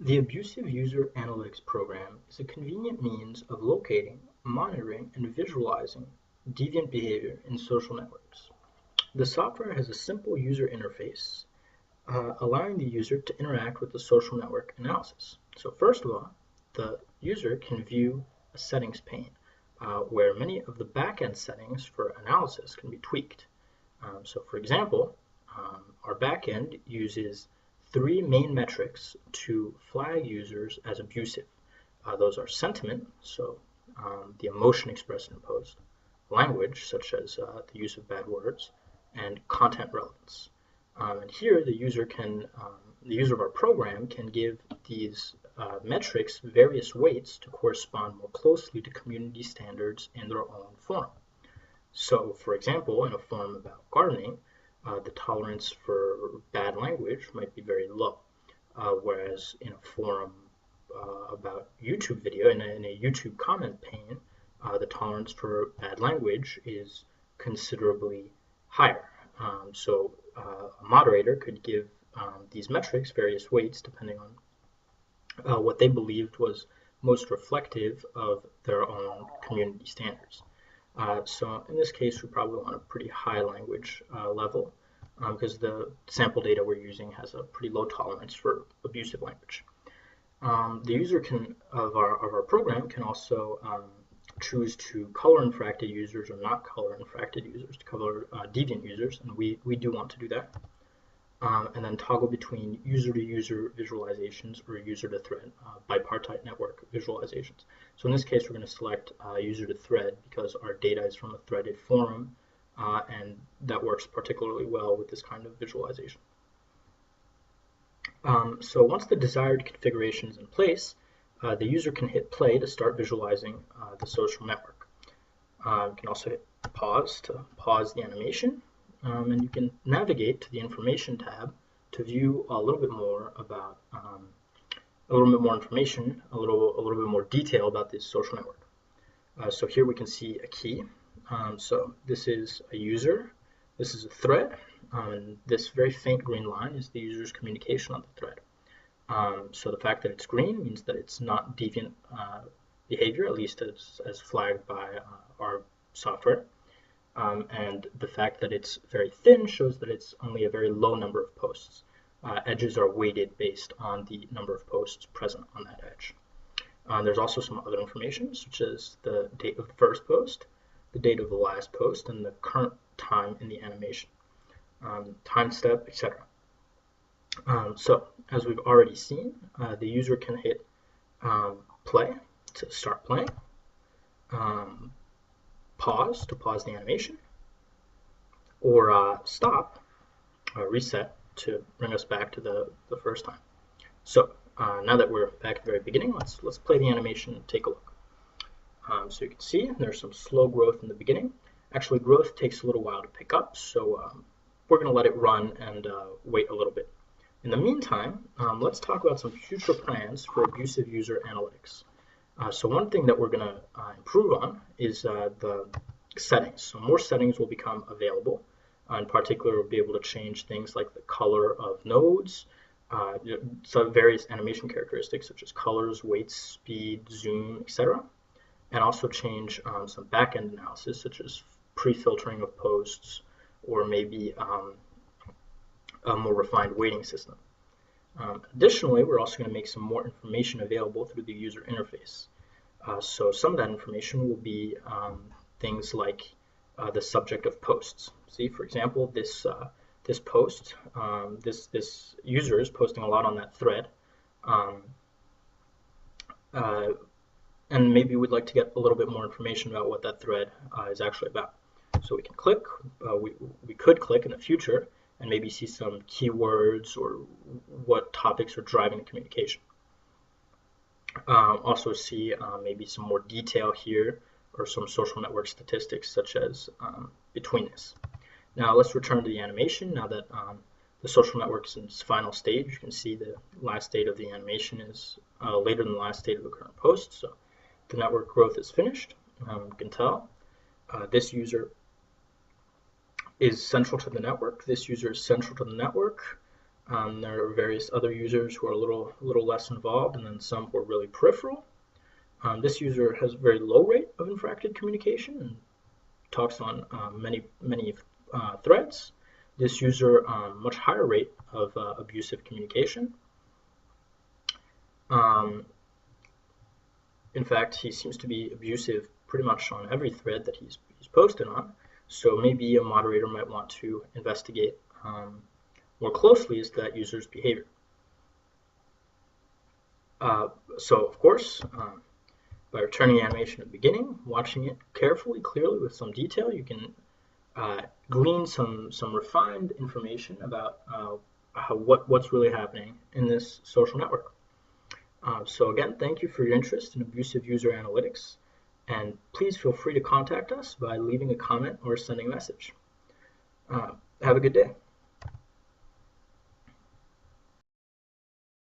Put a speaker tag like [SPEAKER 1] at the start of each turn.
[SPEAKER 1] The Abusive User Analytics program is a convenient means of locating, monitoring, and visualizing deviant behavior in social networks. The software has a simple user interface, allowing the user to interact with the social network analysis. So first of all, the user can view a settings pane, where many of the backend settings for analysis can be tweaked. So for example, our backend uses 3 main metrics to flag users as abusive. Those are sentiment, so the emotion expressed in a post, language, such as the use of bad words, and content relevance. And here, the user of our program can give these metrics various weights to correspond more closely to community standards in their own forum. So, for example, in a forum about gardening, the tolerance for bad language might be very low, whereas in a forum about YouTube video, in a YouTube comment pane, the tolerance for bad language is considerably higher. So a moderator could give these metrics various weights depending on what they believed was most reflective of their own community standards. So in this case, we probably want a pretty high language level because the sample data we're using has a pretty low tolerance for abusive language. The user of our program can also choose to color infracted users or not color infracted users, to color deviant users, and we do want to do that. And then toggle between user-to-user visualizations or user-to-thread bipartite network visualizations. So in this case, we're going to select user-to-thread because our data is from a threaded forum, and that works particularly well with this kind of visualization. So once the desired configuration is in place, the user can hit play to start visualizing the social network. You can also hit pause to pause the animation. And you can navigate to the information tab to view a little bit more about a little bit more detail about this social network. So here we can see a key. So this is a user, this is a thread, and this very faint green line is the user's communication on the thread. So the fact that it's green means that it's not deviant behavior, at least as flagged by our software. And the fact that it's very thin shows that it's only a very low number of posts. Edges are weighted based on the number of posts present on that edge. There's also some other information, such as the date of the first post, the date of the last post, and the current time in the animation, time step, etc. So, as we've already seen, the user can hit play to start playing, pause to pause the animation, or stop, reset to bring us back to the first time. So now that we're back at the very beginning, let's play the animation and take a look. So you can see there's some slow growth in the beginning. Actually, growth takes a little while to pick up, so we're going to let it run and wait a little bit. In the meantime, let's talk about some future plans for Abusive User Analytics. So one thing that we're going to improve on is the settings. So more settings will become available. In particular, we'll be able to change things like the color of nodes, so various animation characteristics such as colors, weights, speed, zoom, etc. And also change some back-end analysis such as pre-filtering of posts or maybe a more refined weighting system. Additionally, we're also going to make some more information available through the user interface. So some of that information will be things like the subject of posts. See, for example, this post, this user is posting a lot on that thread, and maybe we'd like to get a little bit more information about what that thread is actually about. So we can click, we could click in the future and maybe see some keywords or what topics are driving the communication. Also see maybe some more detail here or some social network statistics such as betweenness. Now let's return to the animation. Now that the social network is in its final stage, you can see the last state of the animation is later than the last state of the current post. So the network growth is finished. You can tell this user is central to the network. This user is central to the network. There are various other users who are a little less involved, and then some who are really peripheral. This user has a very low rate of infracted communication and talks on many threads. This user, much higher rate of abusive communication. In fact, he seems to be abusive pretty much on every thread that he's posted on. So maybe a moderator might want to investigate more closely is that user's behavior. So of course, by returning the animation at the beginning, watching it carefully, clearly with some detail, you can glean some refined information about what's really happening in this social network. So again, thank you for your interest in Abusive User Analytics, and please feel free to contact us by leaving a comment or sending a message. Have a good day.